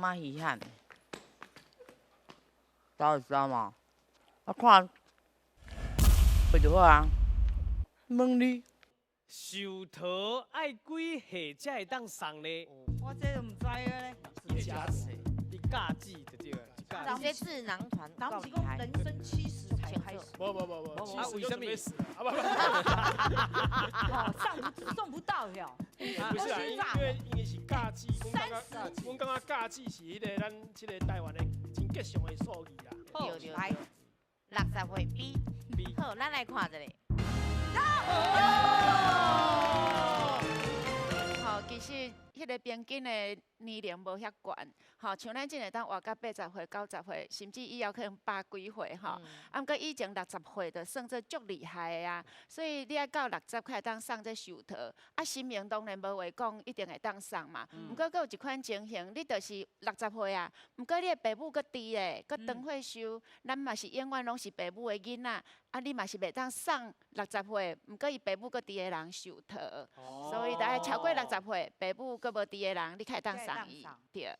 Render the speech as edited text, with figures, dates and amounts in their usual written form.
蛮遗憾的。知道吗？啊，看，会就好啊。问你，寿桃爱几岁才会当送呢？我这都唔知个咧。你假死，你尬记就对了，直接智囊团咱够厉害。们是讲人生70才开始，不，啊为什么死了？啊不，送不到哟。不是啊，因为是假期，阮感觉假期是迄个咱即个台湾的真吉祥的数字啦。对，来，60岁比，好，咱来看一下。吼，其实迄个平均的年龄无遐悬，吼，像咱真会当活到80岁、90岁，甚至以后可能100几岁吼。啊，毋过以前60岁就算做足厉害的啊，所以你爱到60才会当送这寿桃。啊，新命当然无话讲一定会当送嘛。毋过，佫有一款情形，你就是60岁啊，毋过你的爸母佫伫咧，佫长岁寿，咱嘛是永远拢是爸母的囡仔。啊，你嘛是袂当送60岁，毋过伊爸母佫伫的人寿桃，所以大概超过60岁，爸母佫无伫的人，你开当送伊，对。